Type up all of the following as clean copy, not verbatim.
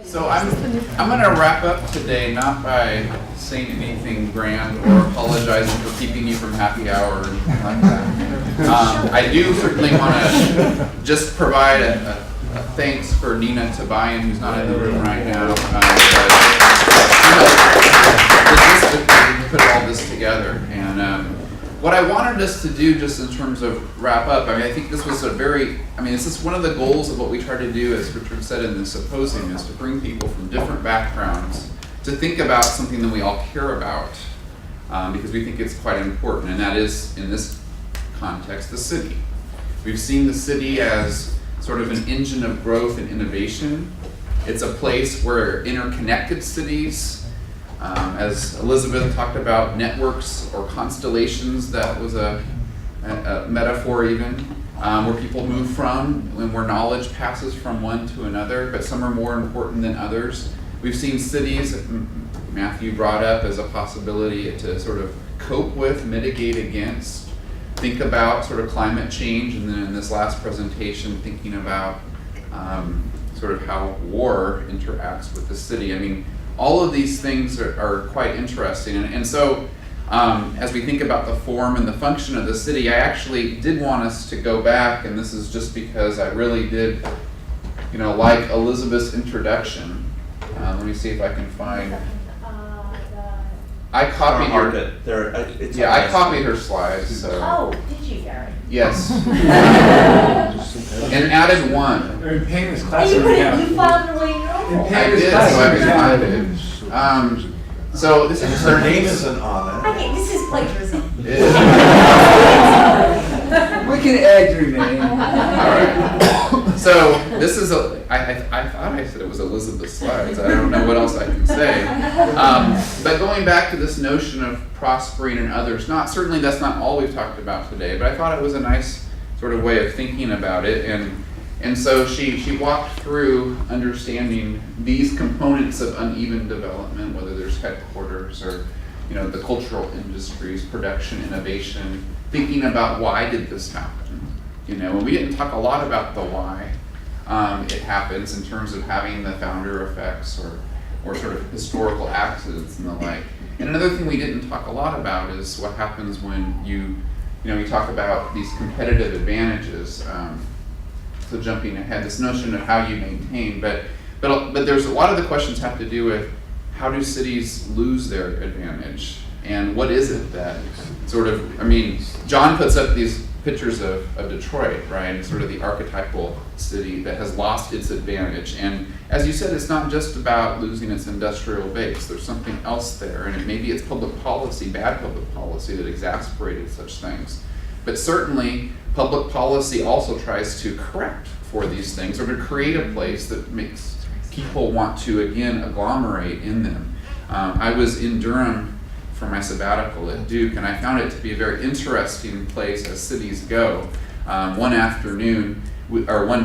So I'm going to wrap up today not by saying anything grand or apologizing for keeping you from happy hour or anything like that. I do certainly want to just provide a thanks for Nina Tabayan, who's not in the room right now. Logistically put all this together. And what I wanted us to do, just in terms of wrap up, I think this was this is one of the goals of what we try to do, as Richard said in the symposium, is to bring people from different backgrounds to think about something that we all care about, because we think it's quite important, and that is, in this context, the city. We've seen the city as sort of an engine of growth and innovation. It's a place where interconnected cities, as Elizabeth talked about, networks or constellations, that was a metaphor even, where people move from and where knowledge passes from one to another, but some are more important than others. We've seen cities that Matthew brought up as a possibility to sort of cope with, mitigate against, think about sort of climate change, and then in this last presentation, thinking about sort of how war interacts with the city. All of these things are quite interesting. And so as we think about the form and the function of the city, I actually did want us to go back, and this is just because I really did, like Elizabeth's introduction. Let me see if I can find. I copied her. I copied her slides. So. Oh, did you, Gary? Yes. And added one. They're in Payne's class. You found the way you're on. I did, so I can find it. So this is her name isn't on it. Okay, this is plagiarism. We can add your name. All right. So this is I thought I said it was Elizabeth's slides. I don't know what else I can say. But going back to this notion of prospering in others, certainly that's not all we've talked about today, but I thought it was a nice sort of way of thinking about it. And so she walked through understanding these components of uneven development, whether there's headquarters or the cultural industries, production, innovation, thinking about why did this happen. And we didn't talk a lot about the why it happens in terms of having the founder effects or sort of historical accidents and the like. And another thing we didn't talk a lot about is what happens when you talk about these competitive advantages. So jumping ahead, this notion of how you maintain, but there's a lot of the questions have to do with how do cities lose their advantage, and what is it that sort of, John puts up these pictures of Detroit, right, and sort of the archetypal city that has lost its advantage. And as you said, it's not just about losing its industrial base. There's something else there, and maybe it's public policy, bad public policy, that exacerbated such things. But certainly, public policy also tries to correct for these things, or to create a place that makes people want to, again, agglomerate in them. I was in Durham for my sabbatical at Duke, and I found it to be a very interesting place as cities go. One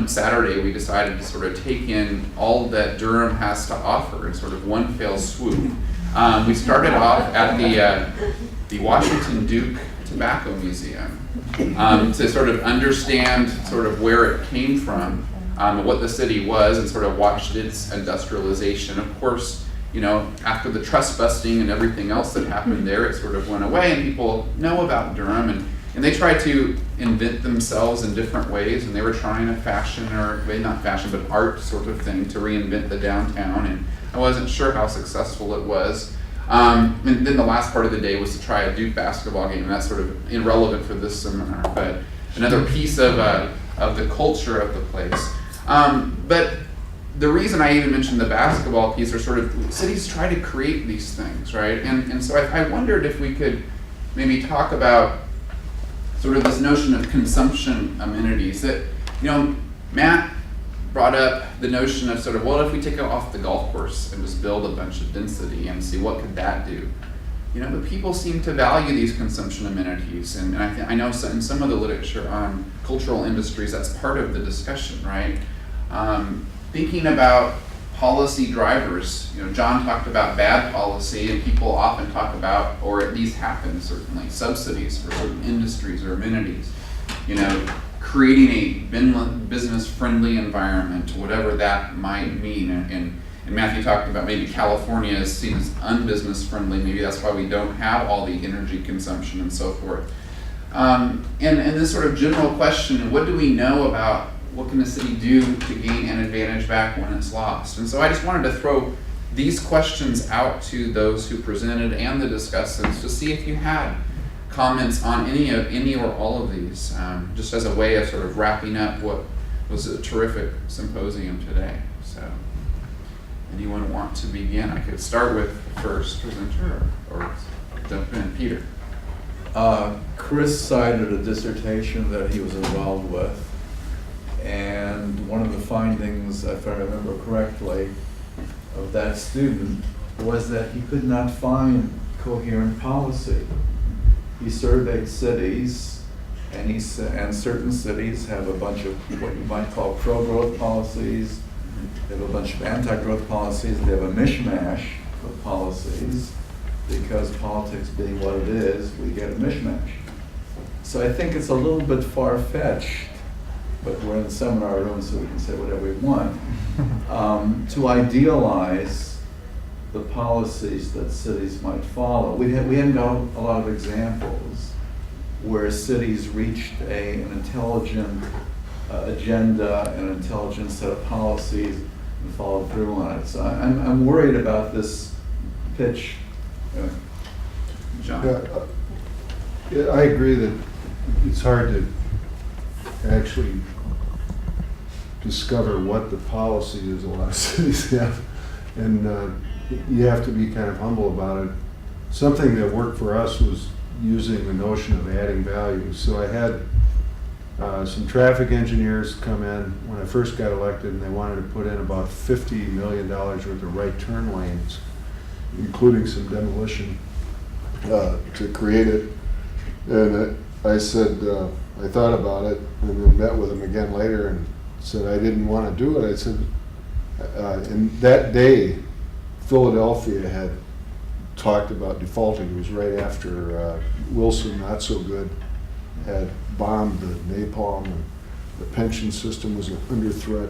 Saturday, we decided to sort of take in all that Durham has to offer in sort of one fell swoop. We started off at the Washington Duke Tobacco Museum to sort of understand sort of where it came from, what the city was, and sort of watched its industrialization. Of course, after the trust busting and everything else that happened there, it sort of went away, and people know about Durham, and they tried to invent themselves in different ways, and they were trying but art sort of thing to reinvent the downtown, and I wasn't sure how successful it was. And then the last part of the day was to try a Duke basketball game, and that's sort of irrelevant for this seminar, but another piece of the culture of the place. But the reason I even mentioned the basketball piece are sort of cities try to create these things, right? And so I wondered if we could maybe talk about sort of this notion of consumption amenities that, Matt brought up the notion of sort of, well, if we take it off the golf course and just build a bunch of density and see what could that do? But people seem to value these consumption amenities, and I know in some of the literature on cultural industries, that's part of the discussion, right? Thinking about policy drivers, John talked about bad policy, and people often talk about, or at least happen certainly, subsidies for certain industries or amenities. Creating a business-friendly environment, whatever that might mean, and Matthew talked about maybe California is seen as unbusiness friendly. Maybe that's why we don't have all the energy consumption and so forth. And this sort of general question, what do we know about what can the city do to gain an advantage back when it's lost? And so I just wanted to throw these questions out to those who presented and the discussants to see if you had comments on any or all of these, just as a way of sort of wrapping up what was a terrific symposium today. So anyone want to begin? I could start with the first presenter or jump in. Peter. Chris cited a dissertation that he was involved with, and one of the findings, if I remember correctly, of that student was that he could not find coherent policy. He surveyed cities, and certain cities have a bunch of what you might call pro-growth policies. They have a bunch of anti-growth policies. They have a mishmash of policies. Because politics being what it is, we get a mishmash. So I think it's a little bit far-fetched, but we're in the seminar room so we can say whatever we want, to idealize the policies that cities might follow. We haven't got a lot of examples where cities reached an intelligent agenda, an intelligent set of policies, and followed through on it. So I'm worried about this pitch. John. Yeah, I agree that it's hard to actually discover what the policy is a lot of cities have, and you have to be kind of humble about it. Something that worked for us was using the notion of adding value. So I had some traffic engineers come in when I first got elected, and they wanted to put in about $50 million worth of right turn lanes, including some demolition to create it. And I said, I thought about it and then met with him again later and said I didn't want to do it. I said, and that day, Philadelphia had talked about defaulting. It was right after Wilson, not so good, had bombed the napalm, and the pension system was under threat.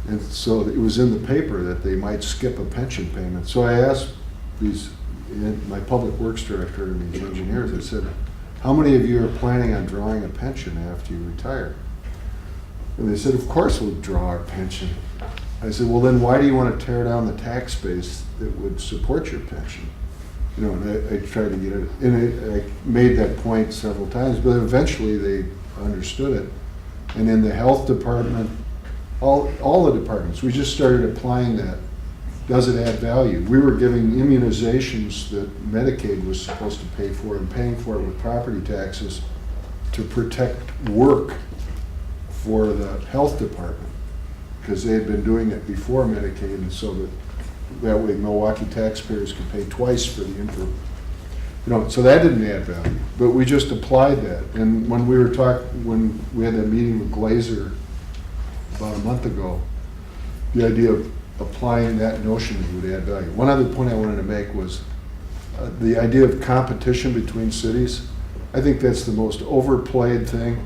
And so it was in the paper that they might skip a pension payment. So I asked my public works director and these engineers, I said, how many of you are planning on drawing a pension after you retire? And they said, of course we'll draw our pension. I said, well then why do you want to tear down the tax base that would support your pension? You know, and I tried to get it, and I made that point several times, but eventually they understood it. And in the health department, all the departments, we just started applying that. Does it add value? We were giving immunizations that Medicaid was supposed to pay for and paying for it with property taxes to protect work for the health department, because they had been doing it before Medicaid, and so that way Milwaukee taxpayers could pay twice for the info. You know, so that didn't add value, but we just applied that. And when we had that meeting with Glazer about a month ago, the idea of applying that notion would add value. One other point I wanted to make was the idea of competition between cities. I think that's the most overplayed thing.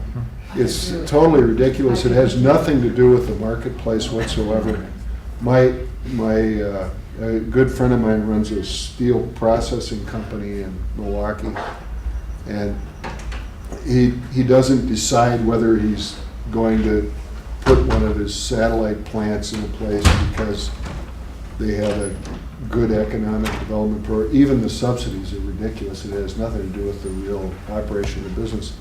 It's totally ridiculous. It has nothing to do with the marketplace whatsoever. My a good friend of mine runs a steel processing company in Milwaukee, and he doesn't decide whether he's going to put one of his satellite plants in a place because they have a good economic development program. Even the subsidies are ridiculous. It has nothing to do with the real operation of the business.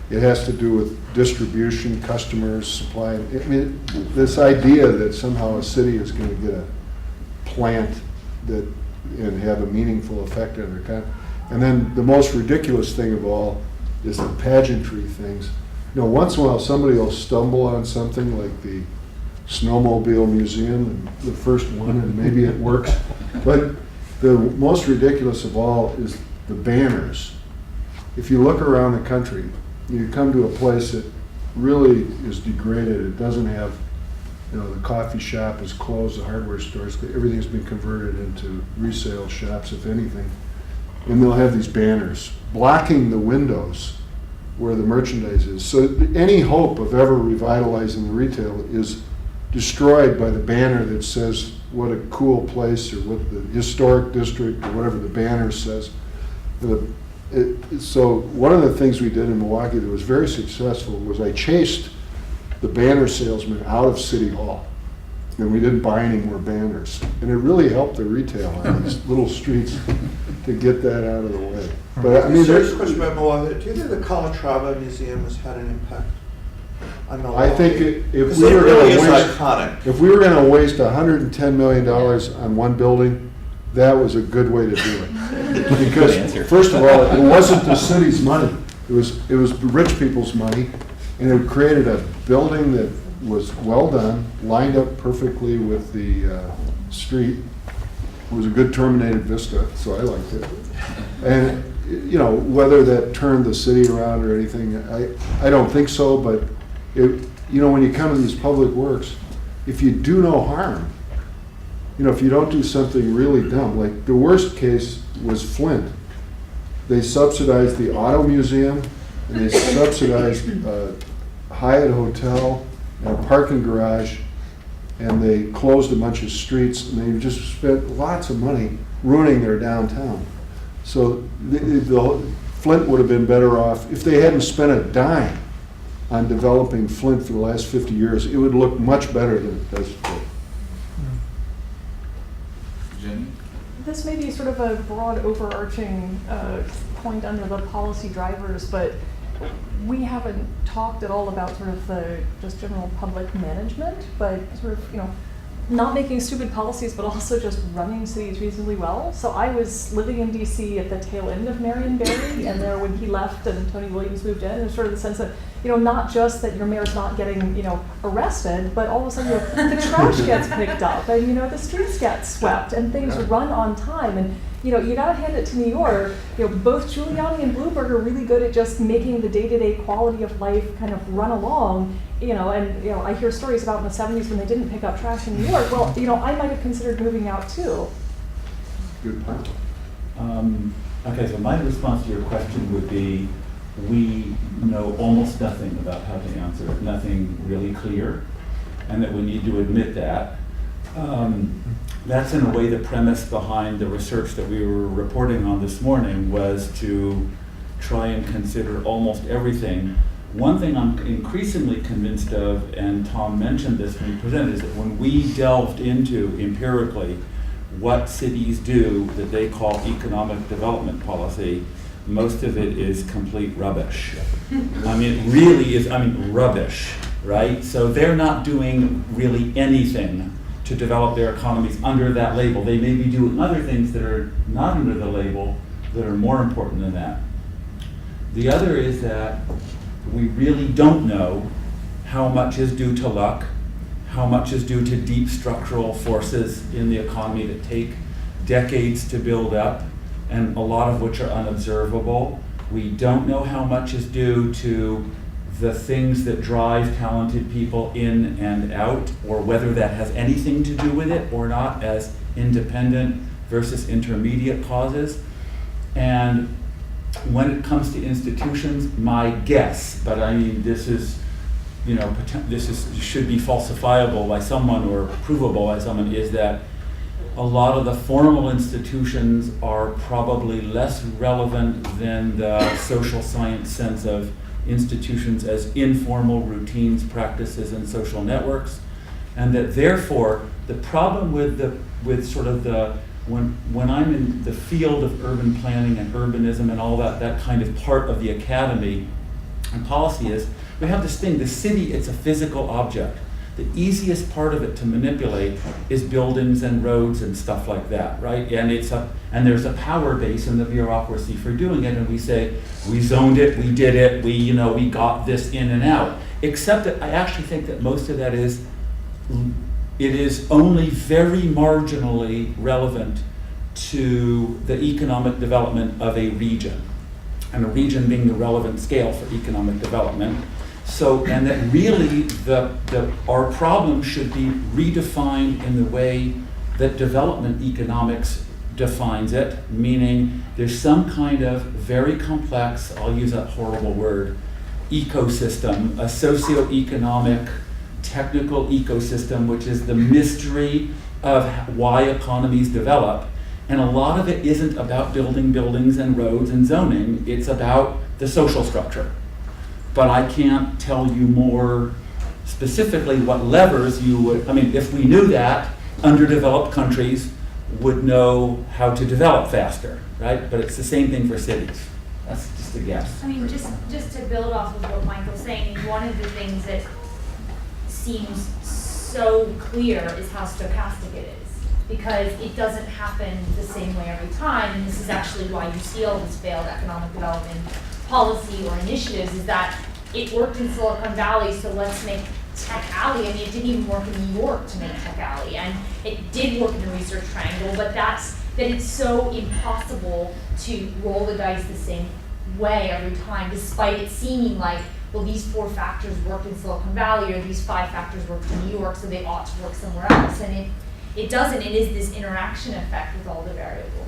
It has to do with distribution, customers, supply. I mean, this idea that somehow a city is going to get a plant and have a meaningful effect on their economy. And then the most ridiculous thing of all is the pageantry things. You know, once in a while somebody will stumble on something like the Snowmobile Museum, and the first one, and maybe it works. But the most ridiculous of all is the banners. If you look around the country, you come to a place that really is degraded. It doesn't have, you know, the coffee shop is closed, the hardware stores, everything's been converted into resale shops, if anything. And they'll have these banners blocking the windows where the merchandise is. So any hope of ever revitalizing the retail is destroyed by the banner that says what a cool place, or what the historic district, or whatever the banner says. So one of the things we did in Milwaukee that was very successful was I chased the banner salesman out of City Hall. And we didn't buy any more banners. And it really helped the retail on these little streets to get that out of the way. But I mean, Serious question about Milwaukee. Do you think the Calatrava Museum has had an impact on Milwaukee? I think if Because we it were really going to is waste, iconic. if we were going to waste $110 million on one building, that was a good way to do it. Because first of all, it wasn't the city's money. It was rich people's money, and it created a building that was well done, lined up perfectly with the street. It was a good terminated vista, so I liked it. And you know, whether that turned the city around or anything, I don't think so. But you know, when you come to these public works, if you do no harm, you know, if you don't do something really dumb, like the worst case was Flint. They subsidized the auto museum, and they subsidized Hyatt Hotel and a parking garage, and they closed a bunch of streets, and they just spent lots of money ruining their downtown. So Flint would have been better off, if they hadn't spent a dime on developing Flint for the last 50 years, it would look much better than it does today. Jenny? This may be sort of a broad overarching point under the policy drivers, but we haven't talked at all about sort of the just general public management, but sort of, you know, not making stupid policies, but also just running cities reasonably well. So I was living in DC at the tail end of Marion Barry, and there when he left and Tony Williams moved in, it was sort of the sense that, you know, not just that your mayor's not getting, you know, arrested, but all of a sudden, you know, the trash gets picked up, and, you know, the streets get swept, and things run on time. And, you know, you gotta hand it to New York, you know, both Giuliani and Bloomberg are really good at just making the day-to-day quality of life kind of run along, you know, and, you know, I hear stories about in the 70s when they didn't pick up trash in New York. Well, you know, I might have considered moving out too. Good point. Okay, so my response to your question would be, we know almost nothing about how to answer it, nothing really clear, and that we need to admit that. That's in a way the premise behind the research that we were reporting on this morning, was to try and consider almost everything. One thing I'm increasingly convinced of, and Tom mentioned this when he presented, is that when we delved into empirically what cities do that they call economic development policy, most of it is complete rubbish. I mean, it really is, rubbish, right? So they're not doing really anything to develop their economies under that label. They may be doing other things that are not under the label that are more important than that. The other is that we really don't know how much is due to luck, how much is due to deep structural forces in the economy that take decades to build up, and a lot of which are unobservable. We don't know how much is due to the things that drive talented people in and out, or whether that has anything to do with it or not, as independent versus intermediate causes. And when it comes to institutions, my guess, but I mean, this is, you know, should be falsifiable by someone or provable by someone, is that a lot of the formal institutions are probably less relevant than the social science sense of institutions as informal routines, practices, and social networks, and that therefore the problem with when I'm in the field of urban planning and urbanism and all that kind of part of the academy and policy is, we have this thing, the city, it's a physical object. The easiest part of it to manipulate is buildings and roads and stuff like that, right? And there's a power base in the bureaucracy for doing it, and we say, we zoned it, we did it, we got this in and out. Except that I actually think that most of that is only very marginally relevant to the economic development of a region, and a region being the relevant scale for economic development. So, and that really our problem should be redefined in the way that development economics defines it, meaning there's some kind of very complex, I'll use that horrible word, ecosystem, a socioeconomic, technical ecosystem, which is the mystery of why economies develop. And a lot of it isn't about building buildings and roads and zoning, it's about the social structure. But I can't tell you more specifically what levers you would, I mean, if we knew that, underdeveloped countries would know how to develop faster, right? But it's the same thing for cities. That's just a guess. I mean, just to build off of what Michael's saying, one of the things that seems so clear is how stochastic it is, because it doesn't happen the same way every time, and this is actually why you see all this failed economic development policy or initiatives, is that it worked in Silicon Valley, so let's make Tech Alley. I mean, it didn't even work in New York to make Tech Alley, and it did work in the Research Triangle, but that it's so impossible to roll the dice the same way every time, despite it seeming like, well, these 4 factors worked in Silicon Valley, or these 5 factors worked in New York, so they ought to work somewhere else. And it doesn't. It is this interaction effect with all the variables.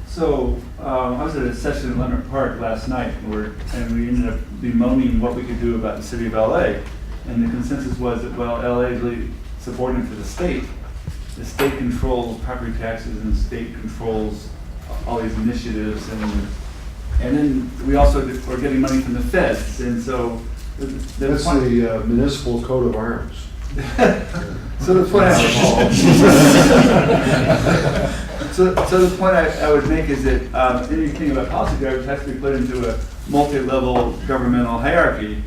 So I was at a session in Leonard Park last night, and we ended up bemoaning what we could do about the city of LA. And the consensus was that, well, LA is really subordinate to the state. The state controls property taxes, and the state controls all these initiatives, and then we also are getting money from the feds, and so That's the municipal coat of arms. So the point I would make is that anything about policy drivers has to be put into a multi-level governmental hierarchy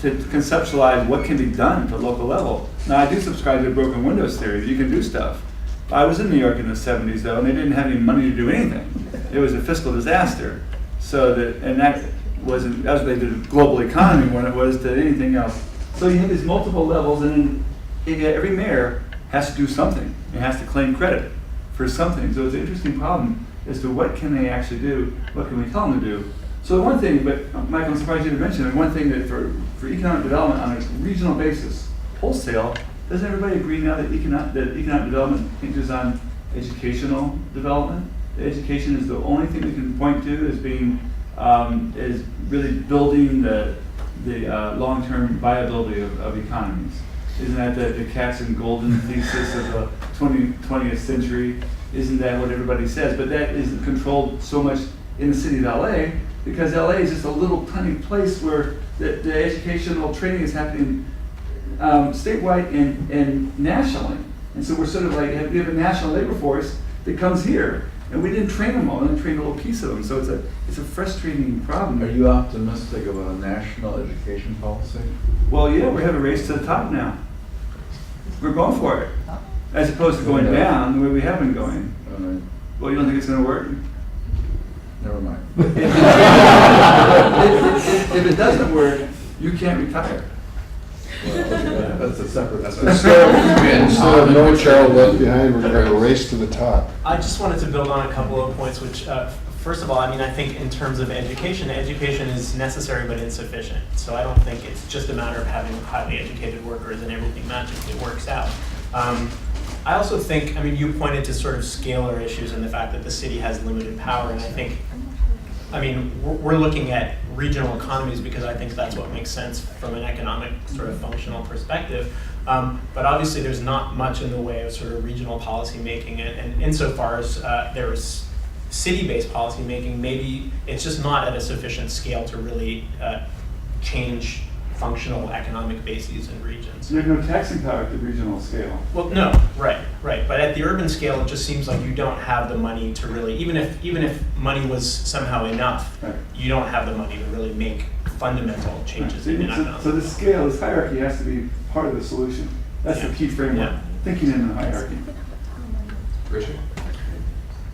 to conceptualize what can be done at the local level. Now, I do subscribe to the broken windows theory, that you can do stuff. I was in New York in the 70s, though, and they didn't have any money to do anything. It was a fiscal disaster. So that was they did a global economy more than it was to anything else. So you have these multiple levels, and then every mayor has to do something. It has to claim credit for something. So it's an interesting problem as to what can they actually do, what can we tell them to do. So one thing, but Michael, I'm surprised you didn't mention it, one thing that for economic development on a regional basis, wholesale, doesn't everybody agree now that economic development hinges on educational development? The education is the only thing we can point to as being, is really building the long-term viability of economies. Isn't that the Katz and Golden thesis of the 20th century? Isn't that what everybody says? But that isn't controlled so much in the city of LA, because LA is just a little tiny place where the educational training is happening statewide and nationally. And so we're sort of like, we have a national labor force that comes here, and we didn't train them all, we only trained a little piece of them. So it's a frustrating problem. Are you optimistic about a national education policy? Well, yeah, we have a race to the top now. We're going for it, as opposed to going down the way we have been going. Well, you don't think it's going to work? Never mind. If it doesn't work, you can't retire. Well, that's a separate. Instead of no child left behind, we're going to race to the top. I just wanted to build on a couple of points, which, first of all, I mean, I think in terms of education is necessary but insufficient. So I don't think it's just a matter of having highly educated workers and everything magically works out. I also think, I mean, you pointed to sort of scalar issues and the fact that the city has limited power, and I think, I mean, we're looking at regional economies because I think that's what makes sense from an economic sort of functional perspective. But obviously there's not much in the way of sort of regional policy making, and insofar as there's city-based policy making, maybe it's just not at a sufficient scale to really change functional economic bases and regions. There's no taxing power at the regional scale. Well, no, right. But at the urban scale, it just seems like you don't have the money to really, even if money was somehow enough, Right. you don't have the money to really make fundamental changes in economics. So this scale, this hierarchy has to be part of the solution. That's the key framework, thinking in the hierarchy. Richard?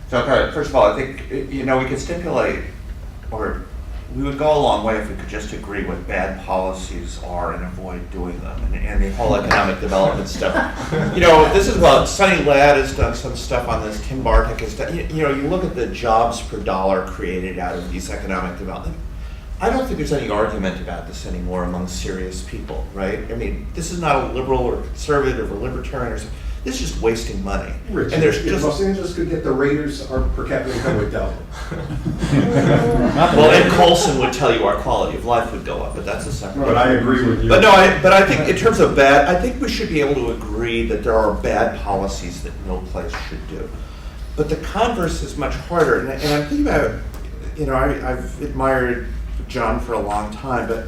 So, okay, first of all, I think, we could stipulate, or we would go a long way if we could just agree what bad policies are and avoid doing them, and the whole economic development stuff. This is what Sonny Ladd has done some stuff on this, Tim Bartek has done. You look at the jobs per dollar created out of these economic development. I don't think there's any argument about this anymore among serious people, right? I mean, this is not a liberal or conservative or libertarian or something. this is just wasting money. Rich, And there's if just, Los Angeles could get the Raiders, our per capita income would double. well, and Colson would tell you our quality of life would go up, but that's a separate. But I agree with you. But no, but I think in terms of bad, I think we should be able to agree that there are bad policies that no place should do. But the converse is much harder, and I'm thinking about, I've admired John for a long time, but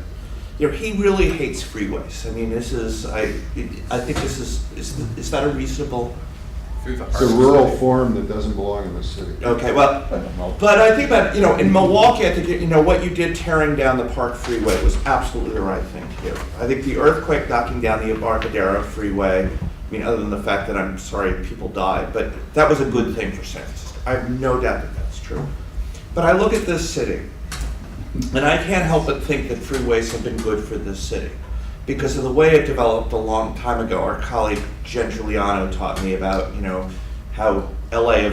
he really hates freeways. I mean, this is, I think this is that a reasonable? It's a rural form that doesn't belong in the city. Okay, well, but I think about, in Milwaukee, I think, what you did tearing down the Park Freeway was absolutely the right thing to do. I think the earthquake knocking down the Embarcadero Freeway, other than the fact that I'm sorry people died, but that was a good thing for San Francisco. I have no doubt that that's true. But I look at this city, and I can't help but think that freeways have been good for this city because of the way it developed a long time ago. Our colleague Jen Giuliano taught me about, how LA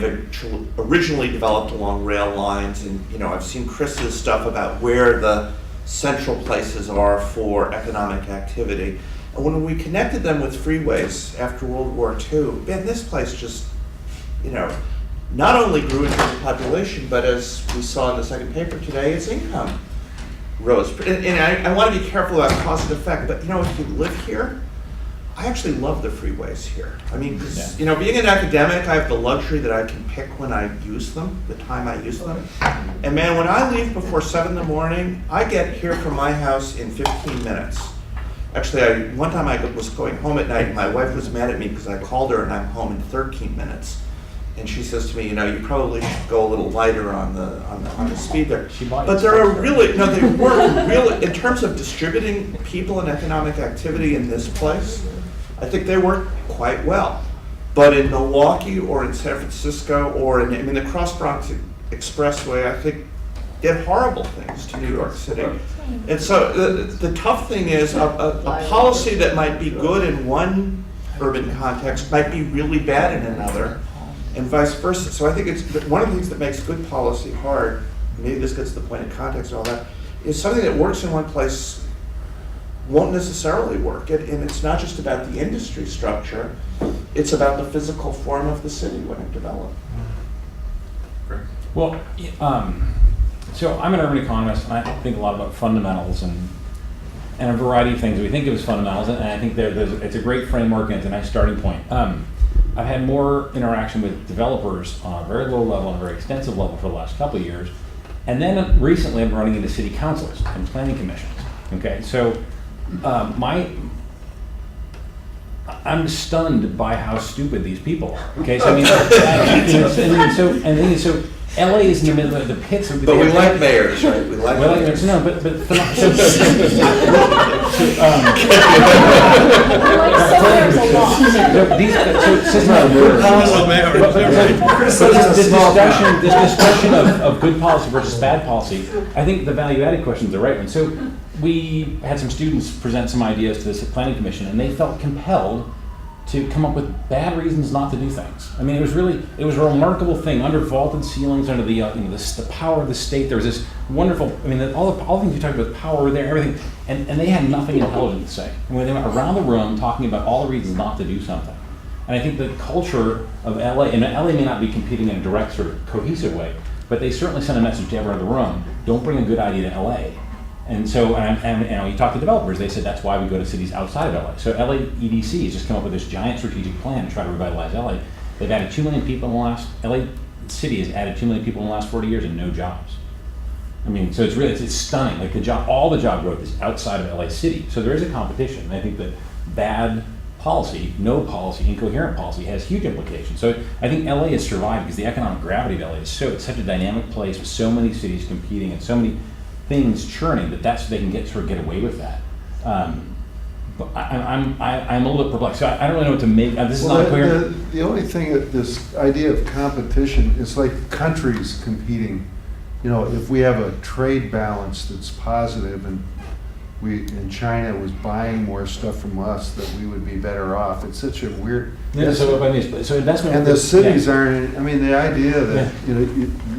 originally developed along rail lines, and I've seen Chris's stuff about where the central places are for economic activity. And when we connected them with freeways after World War II, man, this place just, not only grew in terms of population, but as we saw in the second paper today, its income rose. And I want to be careful about cause and effect, but if you live here, I actually love the freeways here. I mean, because, being an academic, I have the luxury that I can pick when I use them, the time I use them. And man, when I leave before 7 in the morning, I get here from my house in 15 minutes. Actually, one time I was going home at night, and my wife was mad at me because I called her and I'm home in 13 minutes. And she says to me, you probably should go a little lighter on the speed there. But there are really, they work really, in terms of distributing people and economic activity in this place, I think they work quite well. But in Milwaukee or in San Francisco or in the Cross Bronx Expressway, I think did horrible things to New York City. And so the tough thing is a policy that might be good in one urban context might be really bad in another, and vice versa. So I think it's one of the things that makes good policy hard, maybe this gets to the point of context and all that, is something that works in one place won't necessarily work. And it's not just about the industry structure, it's about the physical form of the city when it developed. Well, so I'm an urban economist, and I think a lot about fundamentals and a variety of things we think of as fundamentals, and I think it's a great framework and it's a nice starting point. I've had more interaction with developers on a very low level and a very extensive level for the last couple of years, and then recently I'm running into city councils and planning commissions. Okay, so I'm stunned by how stupid these people are. Okay, so so LA is in the middle of the pits. But we like mayors, right? We like mayors. No, but this discussion of good policy versus bad policy, I think the value-added question is the right one. So we had some students present some ideas to this planning commission, and they felt compelled to come up with bad reasons not to do things. I mean, it was a remarkable thing. Under vaulted ceilings, under the the power of the state, there was this wonderful, all the things you talked about, power there, everything, and they had nothing intelligent to say. And when they went around the room talking about all the reasons not to do something. And I think the culture of LA, and LA may not be competing in a direct sort of cohesive way, but they certainly sent a message to everyone in the room, don't bring a good idea to LA. And so, and you talk to developers, they said that's why we go to cities outside of LA. So LA EDC has just come up with this giant strategic plan to try to revitalize LA. They've added 2 million people in the last, LA City has added 2 million people in the last 40 years and no jobs. I mean, so it's stunning. Like all the job growth is outside of LA City. So there is a competition. And I think that bad policy, no policy, incoherent policy has huge implications. So I think LA has survived because the economic gravity of LA is it's such a dynamic place with so many cities competing and so many things churning that they can get away with that. But I'm a little bit perplexed. So I don't really know what to make. This is not clear. The only thing that this idea of competition is like countries competing. If we have a trade balance that's positive and and China was buying more stuff from us, that we would be better off. It's such a weird. Yeah, so investment. And the cities yeah. aren't, I mean, the idea that,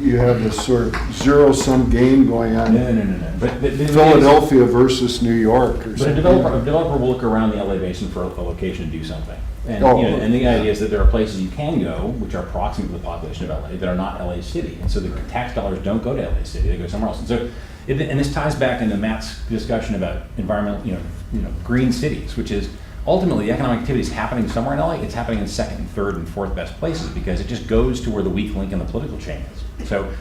you have this sort of zero-sum game going on. No. But Philadelphia versus New York or But something. a developer will look around the LA basin for a location to do something. And, Oh, and the idea is that there are places you can go, which are proximate to the population of LA, that are not LA City. And so the tax dollars don't go to LA City, they go somewhere else. And so, and this ties back into Matt's discussion about environmental, green cities, which is ultimately the economic activity is happening somewhere in LA. It's happening in second and third and fourth best places because it just goes to where the weak link in the political chain is. So,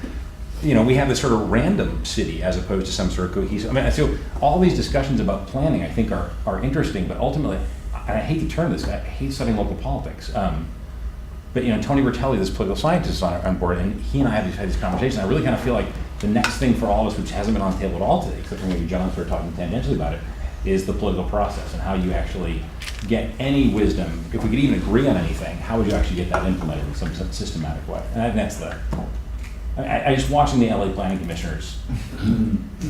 we have this sort of random city as opposed to some sort of cohesive. I mean, so all these discussions about planning, I think, are interesting, but ultimately, and I hate to turn this, I hate studying local politics. But Tony Bertelli, this political scientist, is on board, and he and I have had these conversations. I really kind of feel like the next thing for all of us, which hasn't been on the table at all today, except for maybe John started talking tangentially about it, is the political process and how you actually get any wisdom. If we could even agree on anything, how would you actually get that implemented in some systematic way? And I think that's I just watching the LA planning commissioners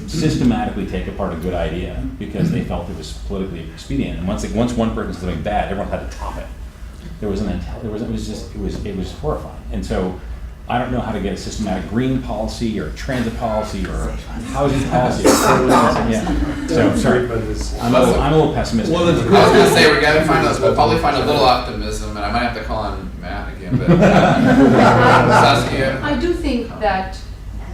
systematically take apart a good idea because they felt it was politically expedient. And once one person did something bad, everyone had to top it. It was horrifying. And so I don't know how to get a systematic green policy or transit policy or housing policy. Yeah. So sorry, I'm a little pessimistic. Well, I was going to say we'll probably find a little optimism, and I might have to call on Matt again. But Saskia. I do think that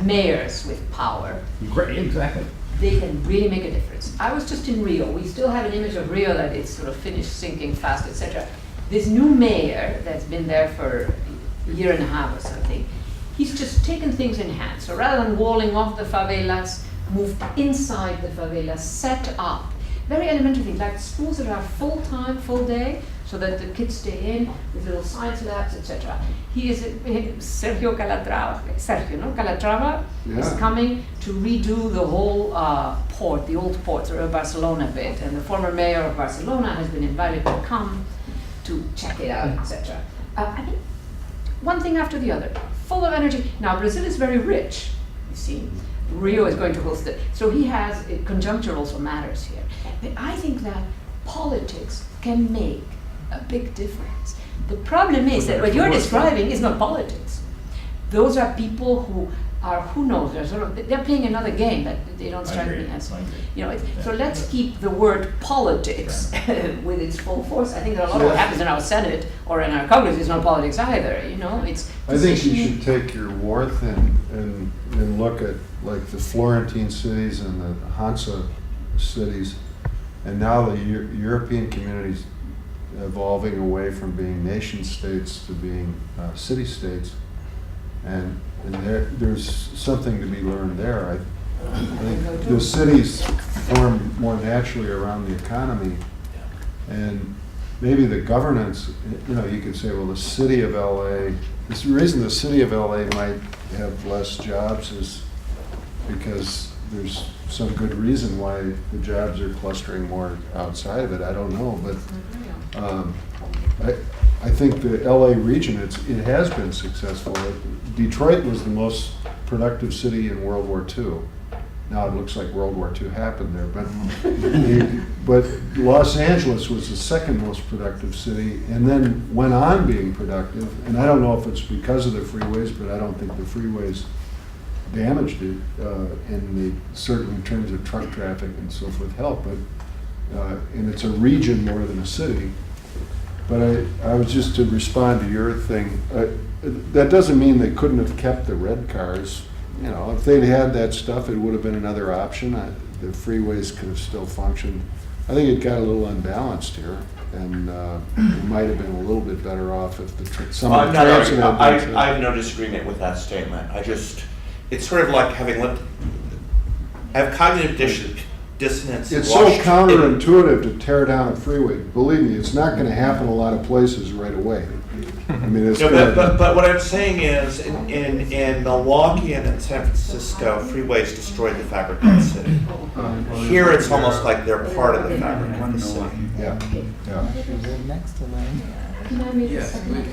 mayors with power, Great, exactly. they can really make a difference. I was just in Rio. We still have an image of Rio that it's sort of finished sinking fast, etc. This new mayor that's been there for a year and a half or something, he's just taken things in hand. So rather than walling off the favelas, moved inside the favelas, set up very elementary things like schools that are full-time, full day, so that the kids stay in with little science labs, etc. Sergio Calatrava is coming to redo the whole port, the old port, the Barcelona bit, and the former mayor of Barcelona has been invited to come to check it out, etc. I mean, one thing after the other, full of energy. Now, Brazil is very rich, you see. Rio is going to host it. So he has, conjuncture also matters here. But I think that politics can make a big difference. The problem is that what you're describing is not politics. Those are people who are, who knows, they're playing another game that they don't strike me as. So let's keep the word politics with its full force. I think that a lot of what happens in our Senate or in our Congress is not politics either. It's. I think you should take your worth and look at like the Florentine cities and the Hansa cities, and now the European communities evolving away from being nation states to being city states, and there's something to be learned there. I think the cities form more naturally around the economy, and maybe the governance. You could say, well, the city of LA. The reason the city of LA might have less jobs is because there's some good reason why the jobs are clustering more outside of it. I don't know, but I think the LA region, it has been successful. Detroit was the most productive city in World War II. Now it looks like World War II happened there, but Los Angeles was the second most productive city, and then went on being productive. And I don't know if it's because of the freeways, but I don't think the freeways damaged it, certainly in terms of truck traffic and so forth help. But and it's a region more than a city. But I was just to respond to your thing. That doesn't mean they couldn't have kept the red cars. If they'd had that stuff, it would have been another option. The freeways could have still functioned. I think it got a little unbalanced here, and it might have been a little bit better off if some of the transit had been. I have no disagreement with that statement. It's sort of like I have cognitive dissonance. It's so counterintuitive to tear down a freeway. Believe me, it's not going to happen a lot of places right away. I mean, it's but what I'm saying is, in Milwaukee and in San Francisco, freeways destroyed the fabric of the city. Here, it's almost like they're part of the fabric of the city. Next to them. Can I make a second?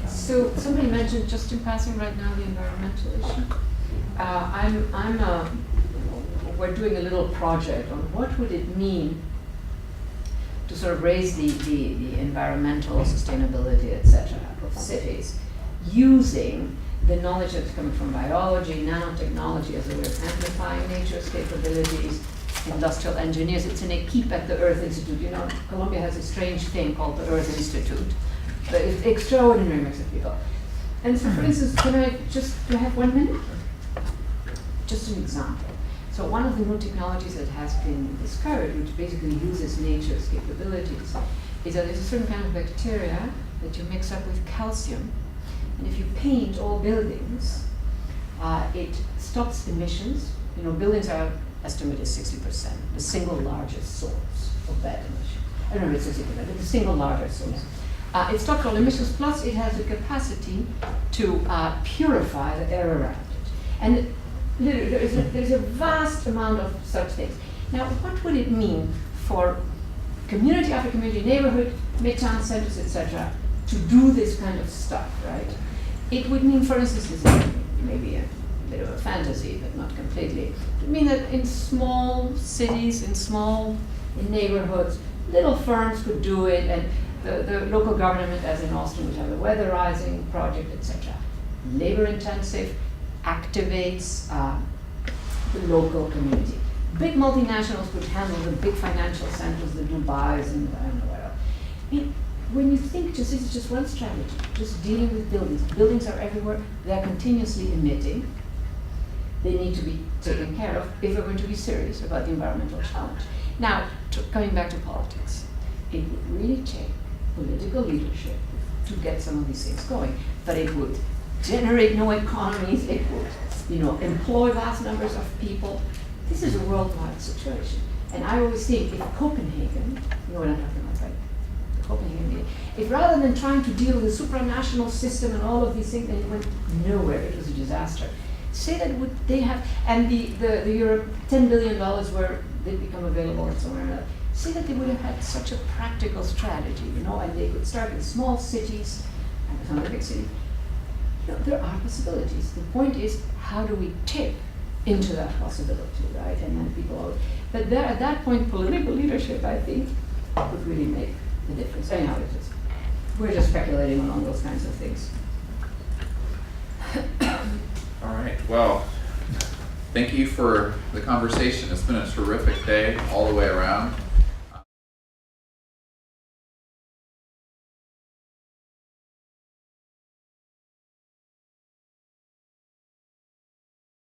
So somebody mentioned just in passing right now the environmental issue. I'm we're doing a little project on what would it mean to sort of raise the environmental sustainability, etc., of cities, using the knowledge that's coming from biology, nanotechnology as a way of amplifying nature's capabilities, industrial engineers. It's in a Keep at the Earth Institute. You know, Columbia has a strange thing called the Earth Institute. But it's extraordinary mix of people. And so, for instance, can I just have 1 minute? Just an example. So one of the new technologies that has been discovered, which basically uses nature's capabilities, is that there's a certain kind of bacteria that you mix up with calcium. And if you paint all buildings, it stops emissions. You know, buildings are estimated 60%, the single largest source of bad emissions. I don't know if it's 60%, but the single largest source. It stops all emissions, plus it has the capacity to purify the air around it. And there's a vast amount of such things. Now, what would it mean for community after community, neighborhood, midtown centers, etc., to do this kind of stuff, right? It would mean, for instance, this is maybe a bit of a fantasy, but not completely. It would mean that in small cities, in neighborhoods, little firms could do it, and the local government, as in Austin, would have a weatherizing project, etc. Labor intensive, activates the local community. Big multinationals could handle the big financial centers, the Dubais, and I don't know what else. I mean, when you think this is just one strategy, just dealing with buildings. Buildings are everywhere, they're continuously emitting. They need to be taken care of if we're going to be serious about the environmental challenge. Now, coming back to politics, it would really take political leadership to get some of these things going, but it would generate no economies, it would, employ vast numbers of people. This is a worldwide situation. And I always think if Copenhagen, you know what I'm talking about, right? The Copenhagen meeting, if rather than trying to deal with the supranational system and all of these things, and it went nowhere, it was a disaster. Say that they have, and the Europe, $10 billion where they become available and somewhere or another. Say that they would have had such a practical strategy, and they could start in small cities and some of the big cities. There are possibilities. The point is, how do we tip into that possibility, right? And then people always, but there at that point, political leadership, I think, would really make the difference. Anyhow, we're just speculating on those kinds of things. All right, well, thank you for the conversation. It's been a terrific day all the way around.